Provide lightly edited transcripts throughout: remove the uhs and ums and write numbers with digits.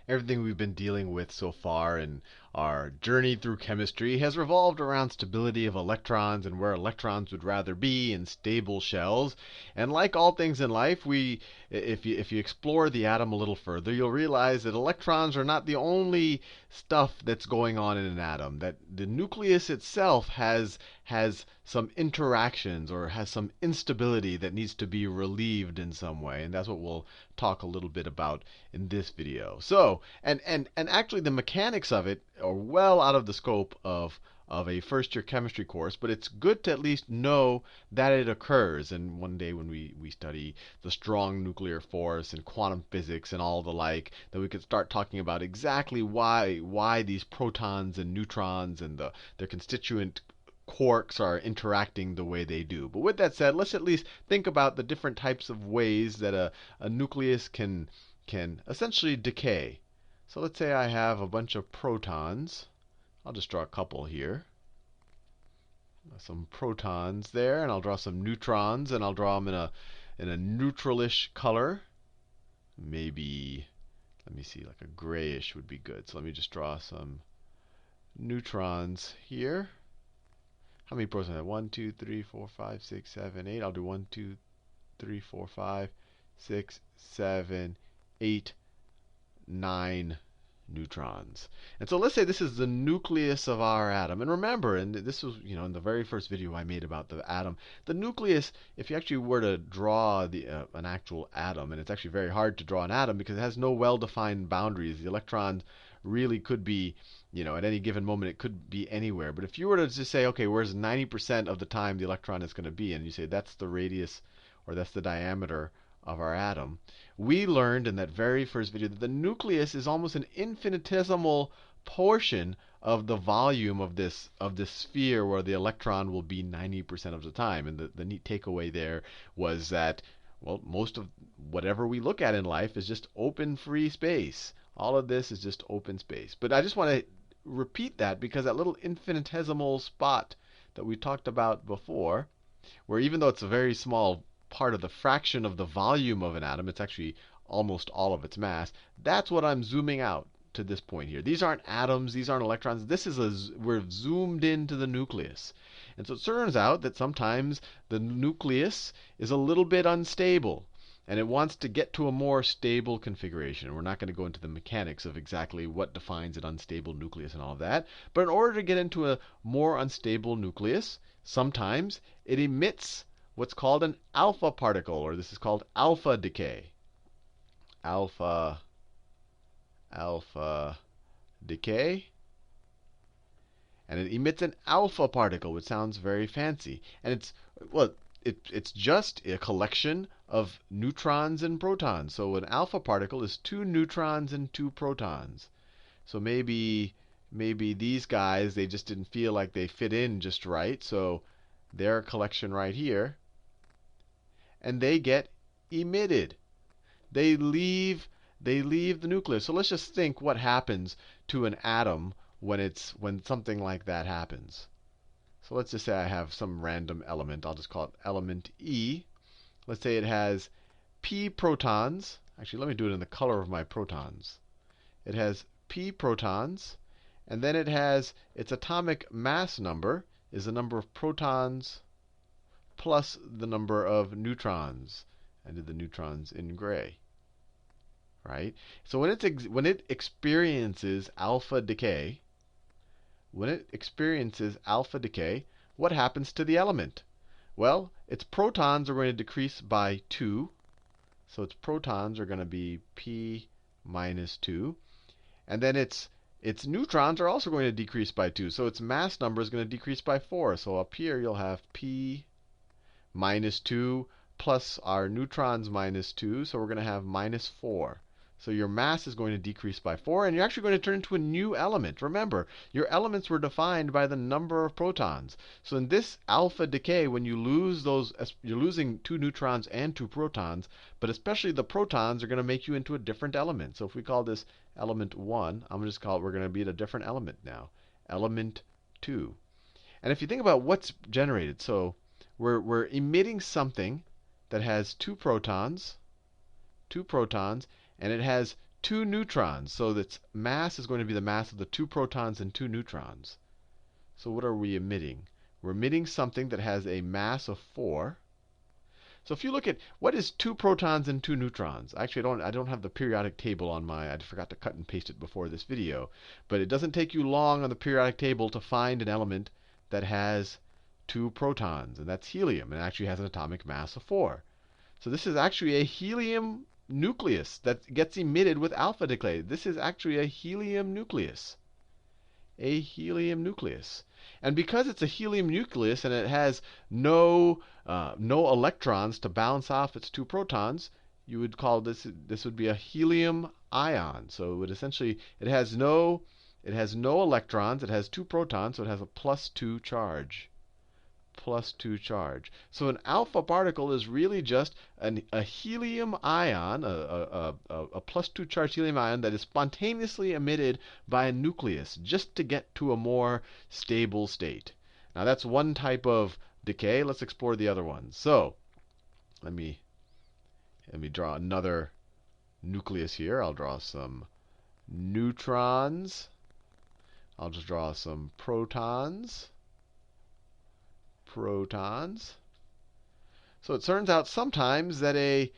Everything we've been dealing with so far in our journey through chemistry has revolved around stability of electrons and where electrons would rather be in stable shells. And like all things in life, if you explore the atom a little further, you'll realize that electrons are not the only stuff that's going on in an atom. That the nucleus itself has some interactions or has some instability that needs to be relieved in some way, and that's what we'll talk a little bit about in this video. So, and actually the mechanics of it are well out of the scope of a first year chemistry course, but it's good to at least know that it occurs. And one day when we study the strong nuclear force and quantum physics and all the like, then we could start talking about exactly why these protons and neutrons and their constituent quarks are interacting the way they do. But with that said, let's at least think about the different types of ways that a nucleus can essentially decay. So let's say I have a bunch of protons. I'll just draw a couple here. Some protons there, and I'll draw some neutrons, and I'll draw them in a neutralish color. Maybe, let me see, like a grayish would be good. So let me just draw some neutrons here. How many protons? 1, 2, 3, 4, 5, 6, 7, 8. I'll do 1, 2, 3, 4, 5, 6, 7, 8, 9 neutrons. And so let's say this is the nucleus of our atom. And remember, and this was, in the very first video I made about the atom, the nucleus, if you actually were to draw an actual atom, and it's actually very hard to draw an atom because it has no well-defined boundaries. The electron really could be, at any given moment, it could be anywhere. But if you were to just say, okay, where's 90% of the time the electron is going to be, and you say that's the radius or that's the diameter of our atom, we learned in that very first video that the nucleus is almost an infinitesimal portion of the volume of this sphere where the electron will be 90% of the time. And the neat takeaway there was that, well, most of whatever we look at in life is just open free space. All of this is just open space. But I just want to repeat that because that little infinitesimal spot that we talked about before, where even though it's a very small part of the fraction of the volume of an atom, it's actually almost all of its mass, that's what I'm zooming out to this point here. These aren't atoms, these aren't electrons. This is we're zoomed into the nucleus. And so it turns out that sometimes the nucleus is a little bit unstable, and it wants to get to a more stable configuration. We're not going to go into the mechanics of exactly what defines an unstable nucleus and all of that. But in order to get into a more unstable nucleus, sometimes it emits what's called an alpha particle, or this is called alpha decay. Alpha decay. And it emits an alpha particle, which sounds very fancy. And it's just a collection of neutrons and protons. So an alpha particle is 2 neutrons and 2 protons. So maybe these guys, they just didn't feel like they fit in just right. So they're a collection right here. And they get emitted. They leave the nucleus. So let's just think what happens to an atom when something like that happens. So let's just say I have some random element. I'll just call it element E. Let's say it has p protons. Actually, let me do it in the color of my protons. It has p protons, and then it has its atomic mass number is the number of protons plus the number of neutrons. I did the neutrons in gray. Right? So when it experiences alpha decay, what happens to the element? Well, its protons are going to decrease by 2. So its protons are going to be p minus 2. And then its neutrons are also going to decrease by 2. So its mass number is going to decrease by 4. So up here you'll have p minus 2 plus our neutrons minus 2. So we're going to have minus 4. So your mass is going to decrease by 4, and you're actually going to turn into a new element. Remember, your elements were defined by the number of protons. So in this alpha decay, when you lose those, you're losing 2 neutrons and 2 protons, but especially the protons are going to make you into a different element. So if we call this element 1, I'm going to just call it, we're going to be at a different element now, element 2. And if you think about what's generated, so we're emitting something that has 2 protons, and it has 2 neutrons. So its mass is going to be the mass of the 2 protons and 2 neutrons. So what are we emitting? We're emitting something that has a mass of 4. So if you look at what is 2 protons and 2 neutrons, actually I don't have the periodic table on I forgot to cut and paste it before this video, but it doesn't take you long on the periodic table to find an element that has 2 protons, and that's helium, and it actually has an atomic mass of 4. So this is actually a helium nucleus that gets emitted with alpha decay. This is actually a helium nucleus. A helium nucleus. And because it's a helium nucleus and it has no electrons to bounce off its 2 protons, you would call this would be a helium ion. So it would essentially it has no electrons, it has 2 protons, so it has a +2 charge. +2 charge. So an alpha particle is really just a helium ion, a +2 charged helium ion that is spontaneously emitted by a nucleus just to get to a more stable state. Now that's one type of decay. Let's explore the other ones. So let me draw another nucleus here. I'll draw some neutrons. I'll just draw some protons. So it turns out sometimes that a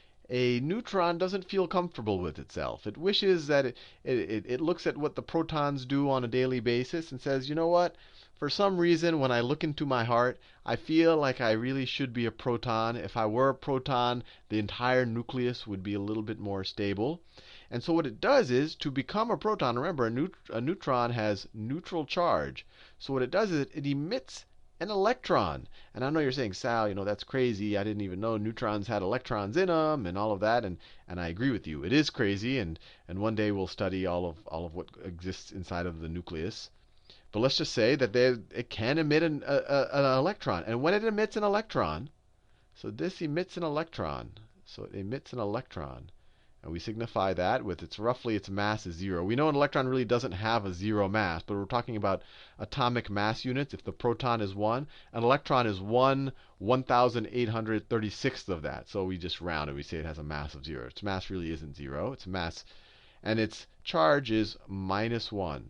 neutron doesn't feel comfortable with itself. It wishes that it looks at what the protons do on a daily basis and says, you know what? For some reason, when I look into my heart, I feel like I really should be a proton. If I were a proton, the entire nucleus would be a little bit more stable. And so what it does is, to become a proton, remember, a neutron has neutral charge. So what it does is it emits an electron. And I know you're saying, Sal, that's crazy. I didn't even know neutrons had electrons in them and all of that. And I agree with you. It is crazy. And one day we'll study all of what exists inside of the nucleus. But let's just say that it can emit an electron. And when it emits an electron, so this emits an electron. So it emits an electron. And we signify that with its mass is 0. We know an electron really doesn't have a 0 mass, but we're talking about atomic mass units. If the proton is 1, an electron is 1/1836th of that. So we just round it. We say it has a mass of 0. Its mass really isn't 0. Its mass, and its charge is -1.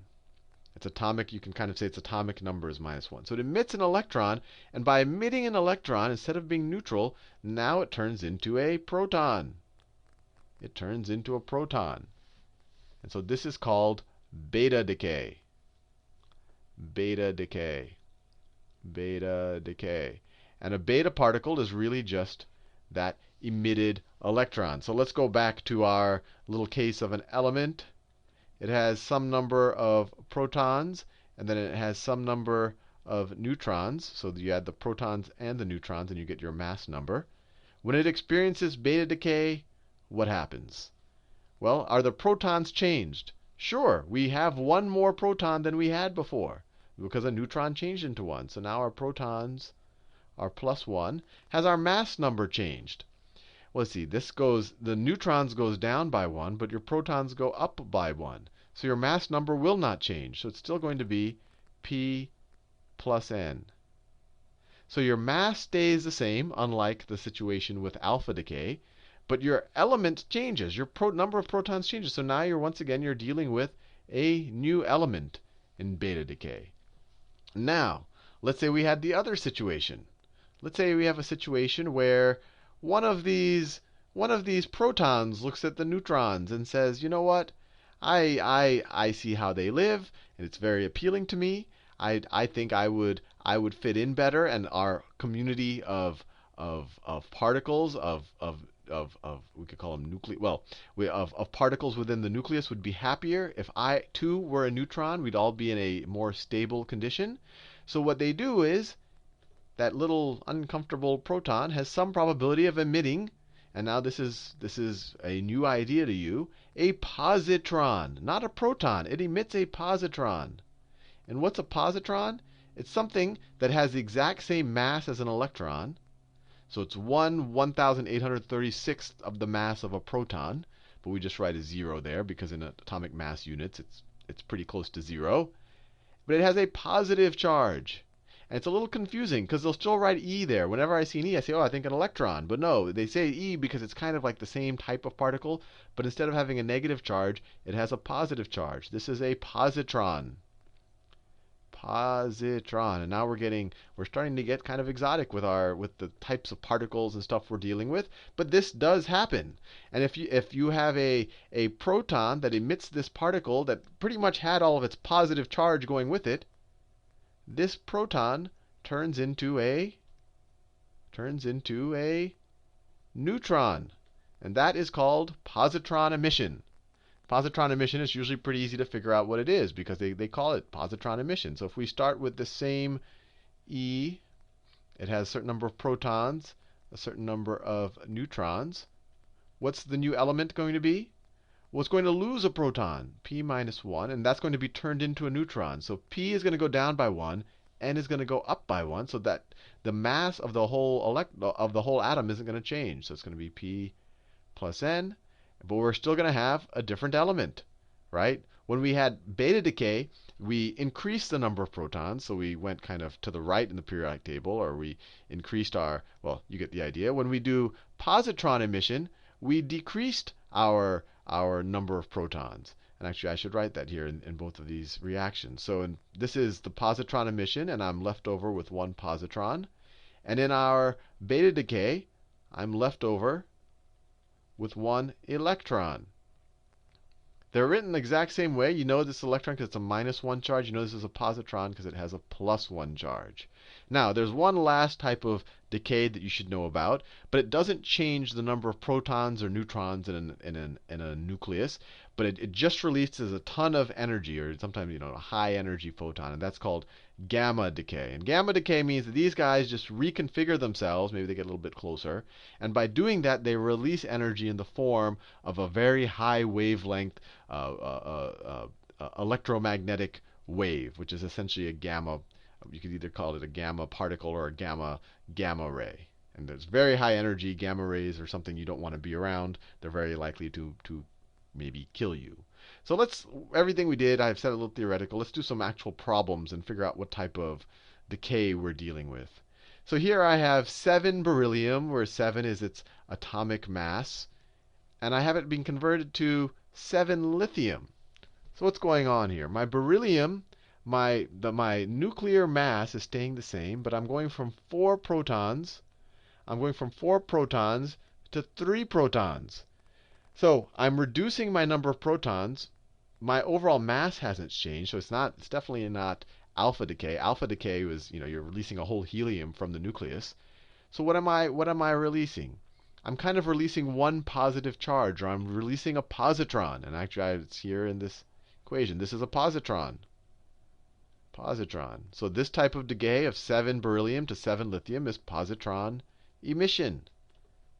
Its atomic, you can kind of say its atomic number is -1. So it emits an electron, and by emitting an electron, instead of being neutral, now it turns into a proton. It turns into a proton. And so this is called beta decay. Beta decay. Beta decay. And a beta particle is really just that emitted electron. So let's go back to our little case of an element. It has some number of protons, and then it has some number of neutrons. So you add the protons and the neutrons, and you get your mass number. When it experiences beta decay, what happens? Well, are the protons changed? Sure, we have one more proton than we had before because a neutron changed into one. So now our protons are +1. Has our mass number changed? Well, let's see. The neutrons goes down by 1, but your protons go up by 1. So your mass number will not change. So it's still going to be P + N. So your mass stays the same, unlike the situation with alpha decay. But your element changes. Your number of protons changes. So now you're dealing with a new element in beta decay. Now, let's say we had the other situation. Let's say we have a situation where one of these protons looks at the neutrons and says, you know what? I see how they live, and it's very appealing to me. I think I would fit in better, and our community of particles we could call them of particles within the nucleus would be happier. If I too were a neutron, we'd all be in a more stable condition. So what they do is that little uncomfortable proton has some probability of emitting, and now this is a new idea to you, a positron, not a proton. It emits a positron. And what's a positron? It's something that has the exact same mass as an electron. So it's 1/1836th of the mass of a proton, but we just write a 0 there because in atomic mass units it's pretty close to 0. But it has a positive charge. And it's a little confusing because they'll still write E there. Whenever I see an E, I say, oh, I think an electron. But no, they say E because it's kind of like the same type of particle, but instead of having a negative charge, it has a positive charge. This is a positron. Positron. And now we're starting to get kind of exotic with the types of particles and stuff we're dealing with. But this does happen. And if you have a proton that emits this particle that pretty much had all of its positive charge going with it, this proton turns into a neutron. And that is called positron emission. Positron emission is usually pretty easy to figure out what it is because they call it positron emission. So if we start with the same E, it has a certain number of protons, a certain number of neutrons. What's the new element going to be? Well, it's going to lose a proton, p minus 1, and that's going to be turned into a neutron. So p is going to go down by 1, n is going to go up by 1, so that the mass of the whole atom isn't going to change. So it's going to be p plus n, but we're still going to have a different element, right? When we had beta decay, we increased the number of protons, so we went kind of to the right in the periodic table, or we increased well, you get the idea. When we do positron emission, we decreased our number of protons. And actually, I should write that here in both of these reactions. So this is the positron emission, and I'm left over with one positron. And in our beta decay, I'm left over with one electron. They're written the exact same way. You know this electron because it's a minus 1 charge. You know this is a positron because it has a plus 1 charge. Now, there's one last type of decay that you should know about, but it doesn't change the number of protons or neutrons in a nucleus, but it just releases a ton of energy, or sometimes a high energy photon, and that's called gamma decay. And gamma decay means that these guys just reconfigure themselves, maybe they get a little bit closer, and by doing that they release energy in the form of a very high wavelength electromagnetic wave, which is essentially a gamma. You could either call it a gamma particle or a gamma ray. And there's very high energy. Gamma rays are something you don't want to be around. They're very likely to maybe kill you. So everything we did, I've said a little theoretical. Let's do some actual problems and figure out what type of decay we're dealing with. So here I have 7 beryllium, where 7 is its atomic mass. And I have it being converted to 7 lithium. So what's going on here? My beryllium, my nuclear mass is staying the same, but I'm going from 4 protons. I'm going from 4 protons to 3 protons. So I'm reducing my number of protons. My overall mass hasn't changed, so it's definitely not alpha decay. Alpha decay was, you're releasing a whole helium from the nucleus. So what am I releasing? I'm kind of releasing one positive charge, or I'm releasing a positron. And actually, it's here in this equation. This is a positron. Positron. So this type of decay of 7 beryllium to 7 lithium is positron emission.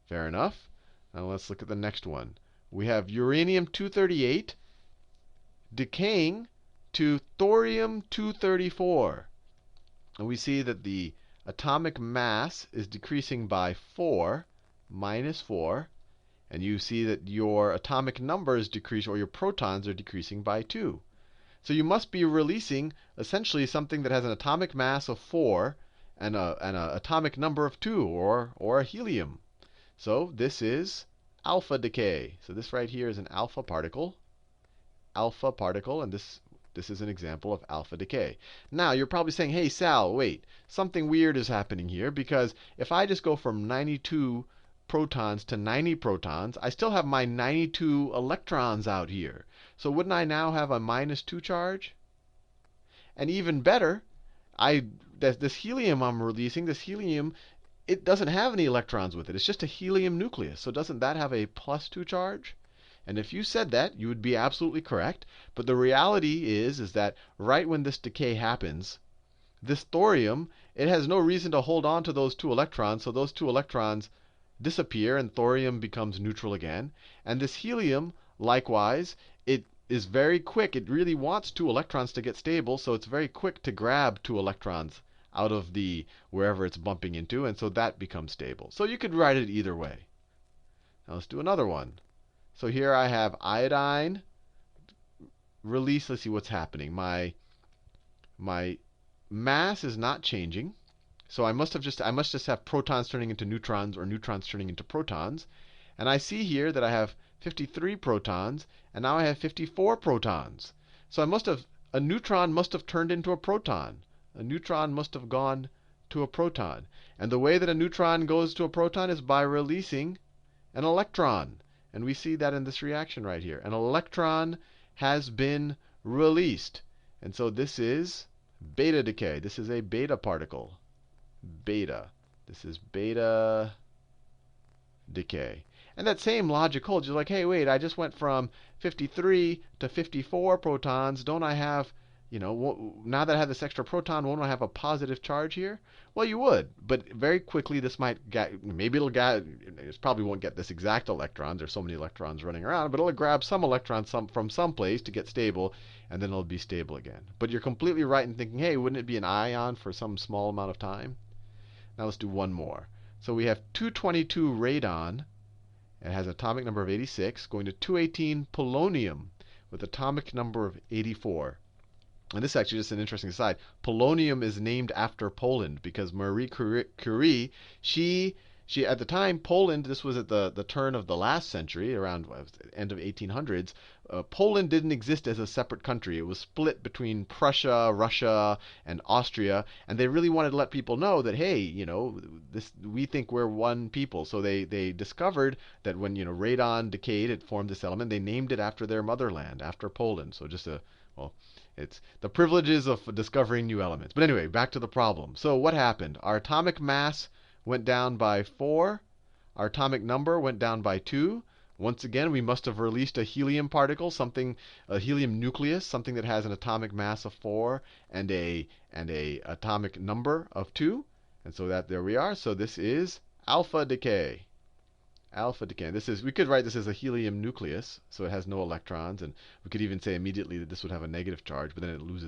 Fair enough. Now let's look at the next one. We have uranium-238 decaying to thorium-234. And we see that the atomic mass is decreasing by 4, minus 4. And you see that your atomic number is decreasing, or your protons are decreasing by 2. So you must be releasing essentially something that has an atomic mass of 4 and an atomic number of 2, or a helium. So this is alpha decay. So this right here is an alpha particle, and this is an example of alpha decay. Now you're probably saying, hey Sal, wait, something weird is happening here, because if I just go from 92 protons to 90 protons, I still have my 92 electrons out here. So wouldn't I now have a minus 2 charge? And even better, this helium I'm releasing, this helium, it doesn't have any electrons with it. It's just a helium nucleus. So doesn't that have a plus 2 charge? And if you said that, you would be absolutely correct. But the reality is that right when this decay happens, this thorium, it has no reason to hold on to those 2 electrons. So those 2 electrons disappear and thorium becomes neutral again. And this helium, likewise, it is very quick. It really wants 2 electrons to get stable, so it's very quick to grab 2 electrons out of the wherever it's bumping into, and so that becomes stable. So you could write it either way. Now let's do another one. So here I have iodine release. Let's see what's happening. My mass is not changing. So I must just have protons turning into neutrons or neutrons turning into protons. And I see here that I have 53 protons, and now I have 54 protons. So a neutron must have turned into a proton. A neutron must have gone to a proton. And the way that a neutron goes to a proton is by releasing an electron. And we see that in this reaction right here. An electron has been released. And so this is beta decay. This is a beta particle. Beta. This is beta decay. And that same logic holds. You're like, hey, wait, I just went from 53 to 54 protons. Don't I have, now that I have this extra proton, won't I have a positive charge here? Well, you would, but very quickly this might get, maybe it probably won't get this exact electron. There's so many electrons running around, but it'll grab some electrons from some place to get stable, and then it'll be stable again. But you're completely right in thinking, hey, wouldn't it be an ion for some small amount of time? Now let's do one more. So we have 222 radon. It has an atomic number of 86, going to 218 polonium with atomic number of 84. And this is actually just an interesting aside. Polonium is named after Poland because Marie Curie, she at the time, Poland, this was at the turn of the last century, around end of 1800s, Poland didn't exist as a separate country. It was split between Prussia, Russia, and Austria, and they really wanted to let people know that, hey, we think we're one people. So they discovered that when radon decayed, it formed this element. They named it after their motherland, after Poland. So just it's the privileges of discovering new elements. But anyway, back to the problem. So what happened? Our atomic mass went down by 4. Our atomic number went down by 2. Once again, we must have released a helium particle, a helium nucleus, something that has an atomic mass of 4 and a atomic number of 2. And so there we are. So this is alpha decay. Alpha decay. We could write this as a helium nucleus, so it has no electrons, and we could even say immediately that this would have a negative charge, but then it loses